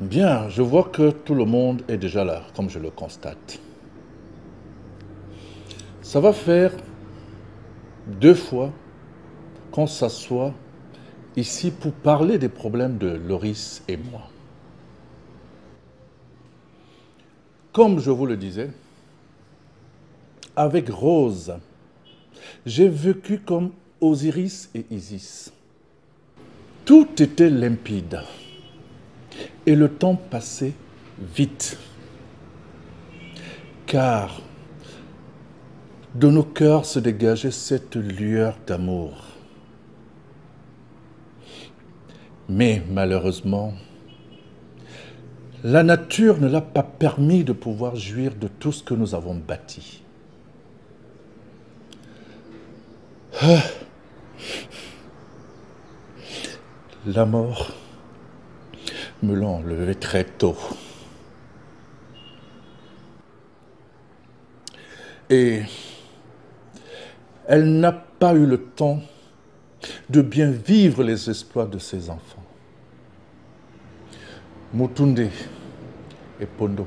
Bien, je vois que tout le monde est déjà là, comme je le constate. Ça va faire 2 fois qu'on s'assoit ici pour parler des problèmes de Loris et moi. Comme je vous le disais, avec Rose, j'ai vécu comme Osiris et Isis. Tout était limpide et le temps passait vite, car de nos cœurs se dégageait cette lueur d'amour. Mais malheureusement, la nature ne l'a pas permis de pouvoir jouir de tout ce que nous avons bâti. La mort me l'a enlevé très tôt. Et elle n'a pas eu le temps de bien vivre les exploits de ses enfants. Mutunde et Pondo.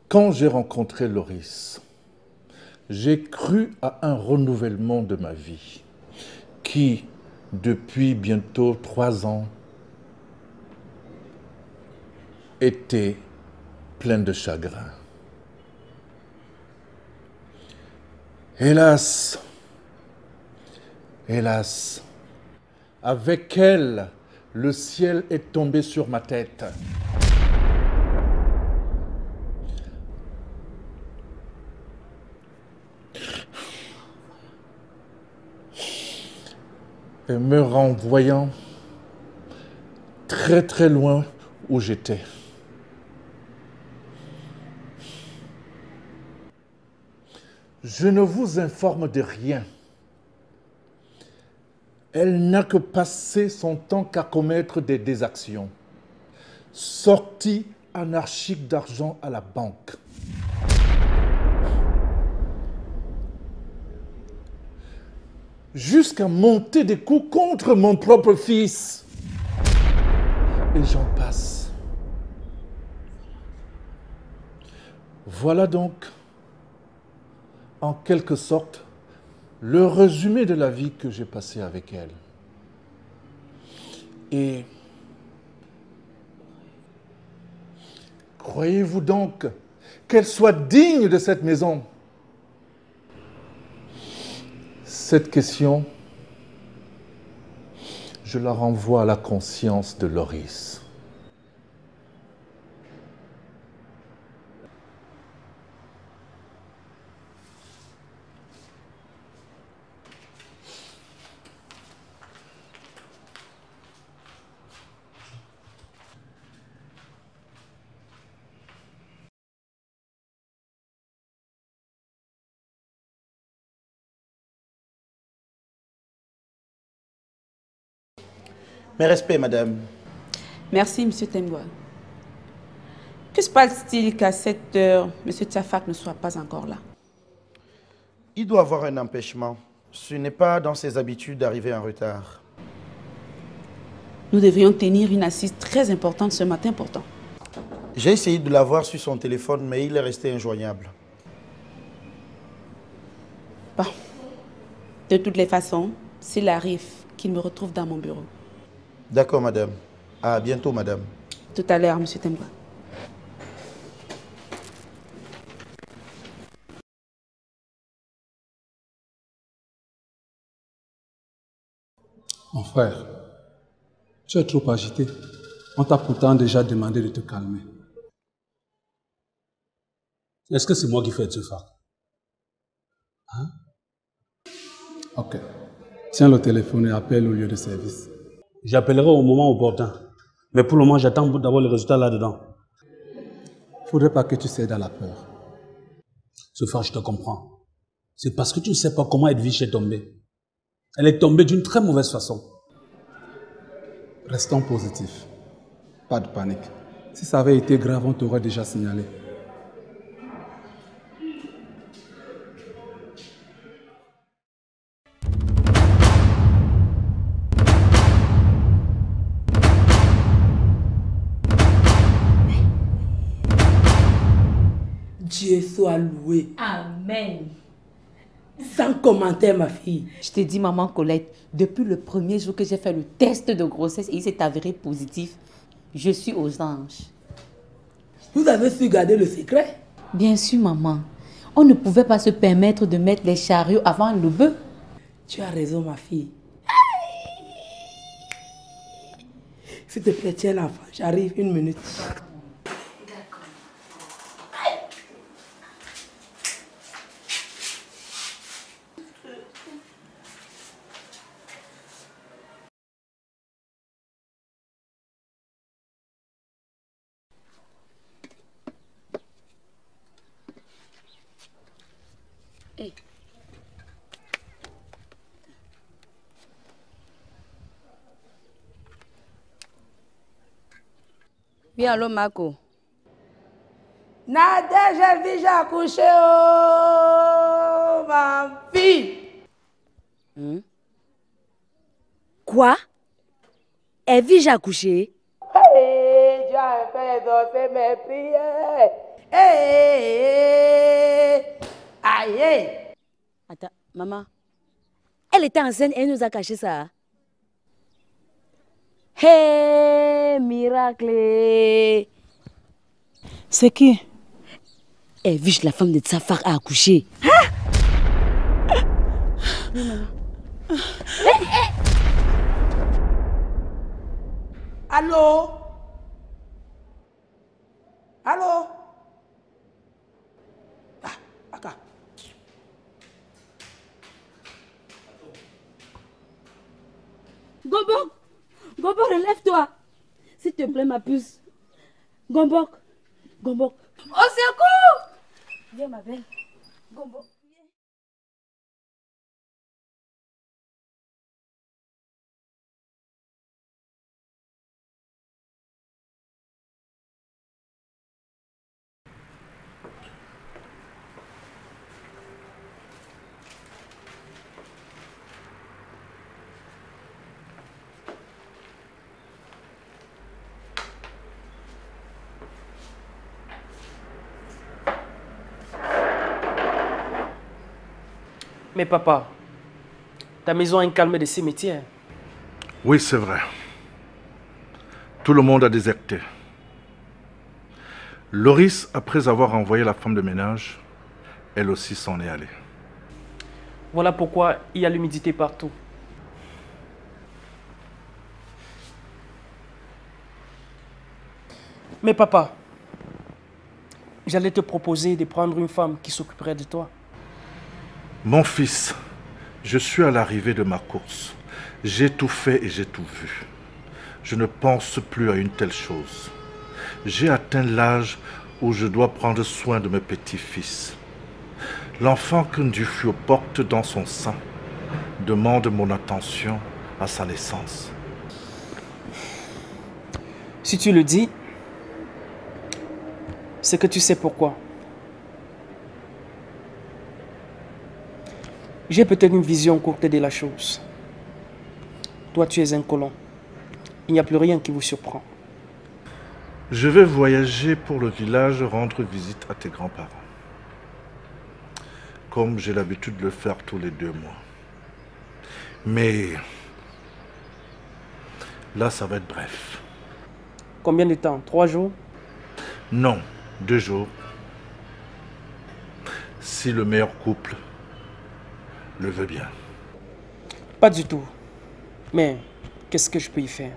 Quand j'ai rencontré Loris, j'ai cru à un renouvellement de ma vie qui, depuis bientôt 3 ans, était plein de chagrin. Hélas, hélas, avec elle, le ciel est tombé sur ma tête. Et me renvoyant très très loin où j'étais. Je ne vous informe de rien. Elle n'a que passé son temps qu'à commettre des exactions. Sortie anarchique d'argent à la banque. Jusqu'à monter des coups contre mon propre fils. Et j'en passe. Voilà donc, en quelque sorte, le résumé de la vie que j'ai passée avec elle. Et croyez-vous donc qu'elle soit digne de cette maison? Cette question, je la renvoie à la conscience de Loris. Mes respects, madame. Merci, monsieur Tengwa. Que se passe-t-il qu'à cette heure, monsieur Tchafak ne soit pas encore là? Il doit avoir un empêchement. Ce n'est pas dans ses habitudes d'arriver en retard. Nous devrions tenir une assise très importante ce matin pourtant. J'ai essayé de l'avoir sur son téléphone, mais il est resté injoignable. Bon. De toutes les façons, s'il arrive, qu'il me retrouve dans mon bureau. D'accord, madame. À bientôt, madame. Tout à l'heure, monsieur Tengwa. Mon frère, tu es trop agité. On t'a pourtant déjà demandé de te calmer. Est-ce que c'est moi qui fais ce phare? Hein? Ok. Tiens le téléphone et appelle au lieu de service. J'appellerai au moment opportun. Mais pour le moment, j'attends d'avoir le résultat là-dedans. Faudrait pas que tu cèdes à la peur. Ce phare, je te comprends. C'est parce que tu ne sais pas comment Edwige est tombée. Elle est tombée d'une très mauvaise façon. Restons positifs. Pas de panique. Si ça avait été grave, on t'aurait déjà signalé. Dieu soit loué. Amen. Sans commentaire, ma fille. Je te dis, maman Colette, depuis le premier jour que j'ai fait le test de grossesse et il s'est avéré positif, je suis aux anges. Vous avez su garder le secret? Bien sûr, maman. On ne pouvait pas se permettre de mettre les chariots avant le bœuf. Tu as raison, ma fille. S'il te plaît, tiens l'enfant. J'arrive, 1 minute. Hey. Oui, allô, Marco. Nadège, j'ai déjà accouché, oh, ma fille. Quoi? Evie, accouché? Hey, tu as fait danser mes prières. Hey, aïe. Attends, maman. Elle était enceinte et elle nous a caché ça. Hey, miracle. C'est qui? Evie, la femme de Tsafar, a accouché. Oui, maman. Allô? Allô? Ah, d'accord. Gombok, Gombok, relève-toi. S'il te plaît, ma puce. Gombok, Gombok. Au secours! Viens, ma belle. Gombok. Mais papa, ta maison a un calme de cimetière. Oui, c'est vrai. Tout le monde a déserté. Loris, après avoir envoyé la femme de ménage, elle aussi s'en est allée. Voilà pourquoi il y a l'humidité partout. Mais papa, j'allais te proposer de prendre une femme qui s'occuperait de toi. Mon fils, je suis à l'arrivée de ma course. J'ai tout fait et j'ai tout vu. Je ne pense plus à une telle chose. J'ai atteint l'âge où je dois prendre soin de mes petits-fils. L'enfant que Ndiouffio porte dans son sein demande mon attention à sa naissance. Si tu le dis, c'est que tu sais pourquoi. J'ai peut-être une vision courte de la chose. Toi, tu es un colon. Il n'y a plus rien qui vous surprend. Je vais voyager pour le village rendre visite à tes grands-parents. Comme j'ai l'habitude de le faire tous les 2 mois. Mais là, ça va être bref. Combien de temps? 3 jours? Non, 2 jours. Si le meilleur couple le veut bien. Pas du tout. Mais qu'est-ce que je peux y faire?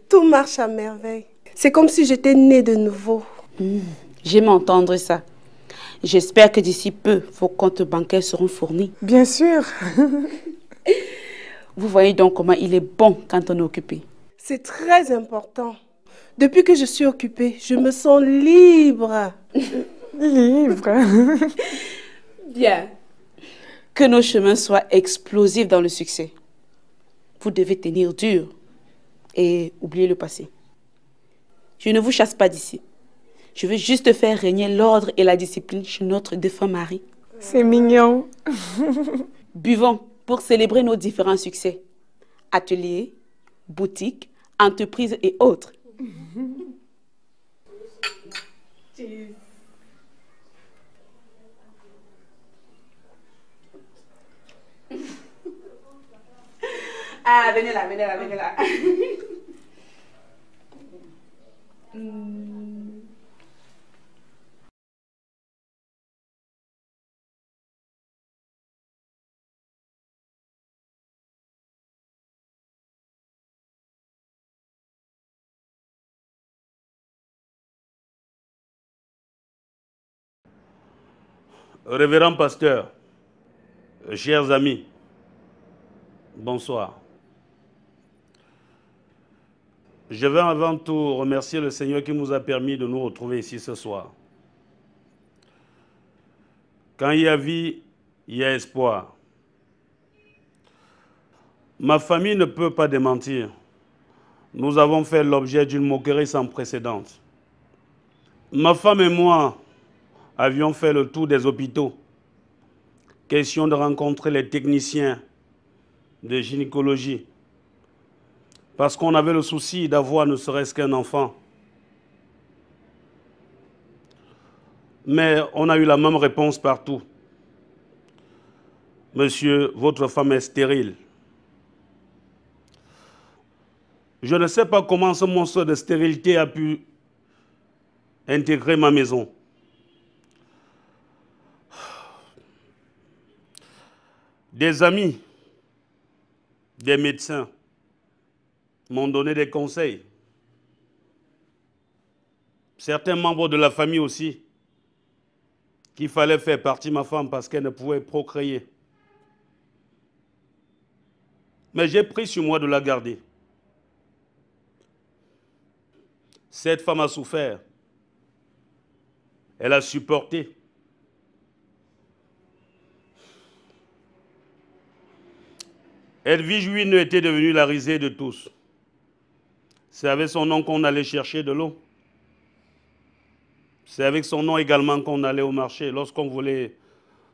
Tout marche à merveille. C'est comme si j'étais née de nouveau. J'aime entendre ça. J'espère que d'ici peu, vos comptes bancaires seront fournis. Bien sûr. Vous voyez donc comment il est bon quand on est occupé. C'est très important. Depuis que je suis occupée, je me sens libre. Libre. Bien. Que nos chemins soient explosifs dans le succès. Vous devez tenir dur et oublier le passé. Je ne vous chasse pas d'ici. Je veux juste faire régner l'ordre et la discipline chez notre défunt mari. C'est mignon. Buvons pour célébrer nos différents succès. Ateliers, boutiques, entreprises et autres. Cheers. Ah, venez là, venez là, venez là. Révérend pasteur, chers amis, bonsoir. Je veux avant tout remercier le Seigneur qui nous a permis de nous retrouver ici ce soir. Quand il y a vie, il y a espoir. Ma famille ne peut pas démentir. Nous avons fait l'objet d'une moquerie sans précédent. Ma femme et moi avions fait le tour des hôpitaux. Question de rencontrer les techniciens de gynécologie. Parce qu'on avait le souci d'avoir ne serait-ce qu'un enfant. Mais on a eu la même réponse partout. Monsieur, votre femme est stérile. Je ne sais pas comment ce monstre de stérilité a pu intégrer ma maison. Des amis, des médecins m'ont donné des conseils. Certains membres de la famille aussi, qu'il fallait faire partie ma femme parce qu'elle ne pouvait procréer. Mais j'ai pris sur moi de la garder. Cette femme a souffert. Elle a supporté. Edwige Wynne était devenue la risée de tous. C'est avec son nom qu'on allait chercher de l'eau. C'est avec son nom également qu'on allait au marché lorsqu'on voulait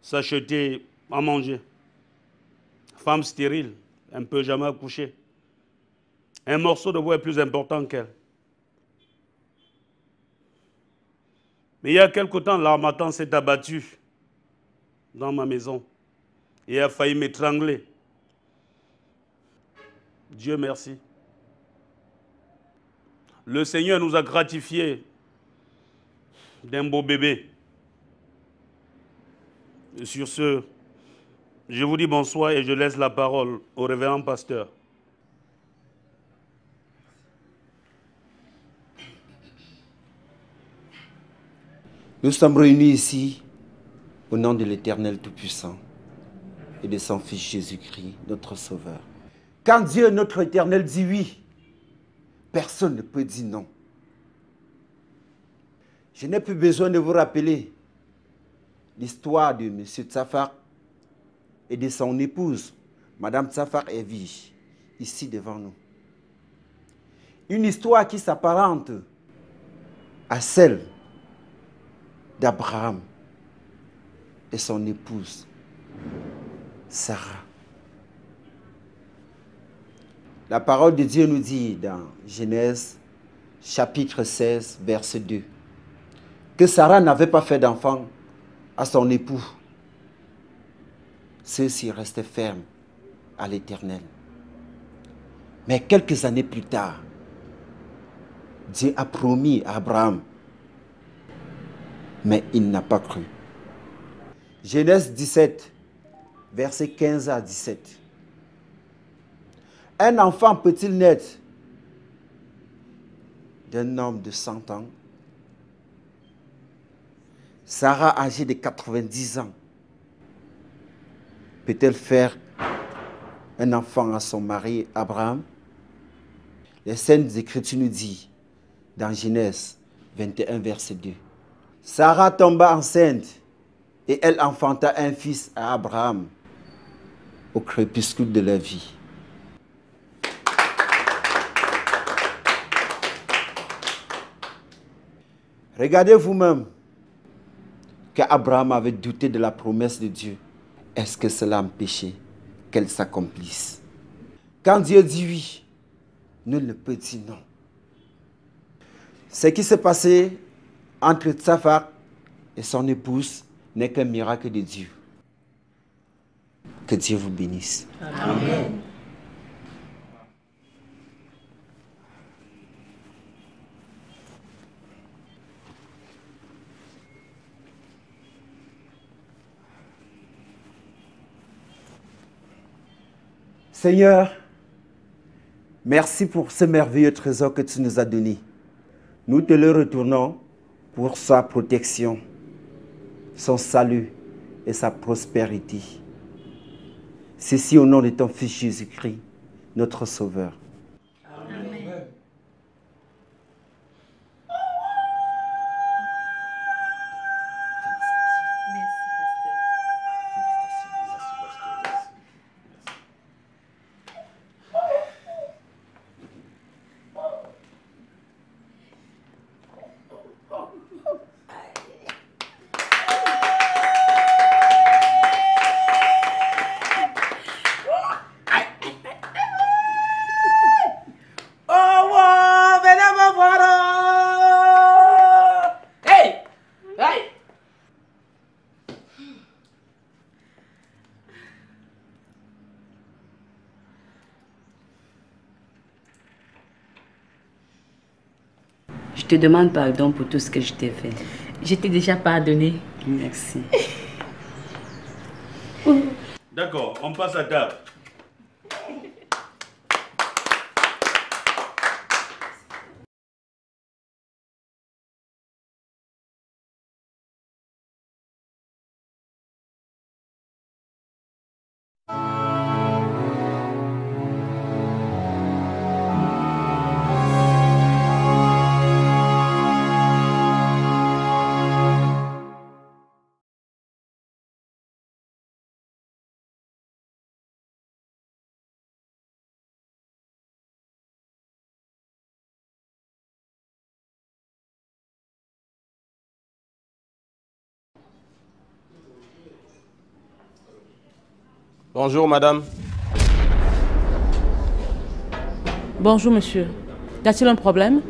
s'acheter à manger. Femme stérile, elle ne peut jamais accoucher. Un morceau de bois est plus important qu'elle. Mais il y a quelque temps, l'harmattan s'est abattu dans ma maison et a failli m'étrangler. Dieu merci. Le Seigneur nous a gratifiés d'un beau bébé. Et sur ce, je vous dis bonsoir et je laisse la parole au révérend pasteur. Nous sommes réunis ici au nom de l'Éternel Tout-Puissant et de son Fils Jésus-Christ, notre Sauveur. Quand Dieu, notre Éternel, dit oui, personne ne peut dire non. Je n'ai plus besoin de vous rappeler l'histoire de M. Tsafak et de son épouse, Mme Tsafak Edwige, ici devant nous. Une histoire qui s'apparente à celle d'Abraham et son épouse, Sarah. La parole de Dieu nous dit dans Genèse chapitre 16, verset 2, que Sarah n'avait pas fait d'enfant à son époux. Ceux-ci restaient fermes à l'Éternel. Mais quelques années plus tard, Dieu a promis à Abraham, mais il n'a pas cru. Genèse 17, versets 15 à 17. Un enfant peut-il naître d'un homme de 100 ans? Sarah, âgée de 90 ans, peut-elle faire un enfant à son mari Abraham? Les Saintes Écritures nous disent, dans Genèse 21, verset 2, Sarah tomba enceinte et elle enfanta un fils à Abraham au crépuscule de la vie. Regardez vous-même qu'Abraham avait douté de la promesse de Dieu. Est-ce que cela empêchait qu'elle s'accomplisse? Quand Dieu dit oui, nul ne peut dire non. Ce qui s'est passé entre Tsafak et son épouse n'est qu'un miracle de Dieu. Que Dieu vous bénisse. Amen. Seigneur, merci pour ce merveilleux trésor que tu nous as donné. Nous te le retournons pour sa protection, son salut et sa prospérité. Ceci au nom de ton Fils Jésus-Christ, notre Sauveur. Amen. Je te demande pardon pour tout ce que je t'ai fait. Je t'ai déjà pardonné. Merci. D'accord, on passe à table. Bonjour, madame. Bonjour, monsieur. Y a-t-il un problème?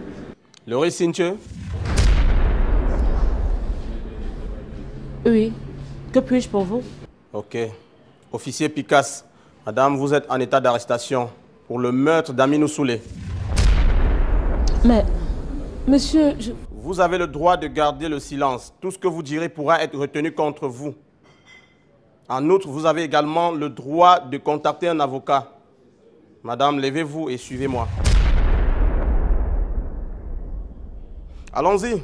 Laurie Cinthieu? Oui. Que puis-je pour vous? Ok. Officier Picasse, madame, vous êtes en état d'arrestation pour le meurtre d'Aminou Soulé. Mais, monsieur, Vous avez le droit de garder le silence. Tout ce que vous direz pourra être retenu contre vous. En outre, vous avez également le droit de contacter un avocat. Madame, levez-vous et suivez-moi. Allons-y.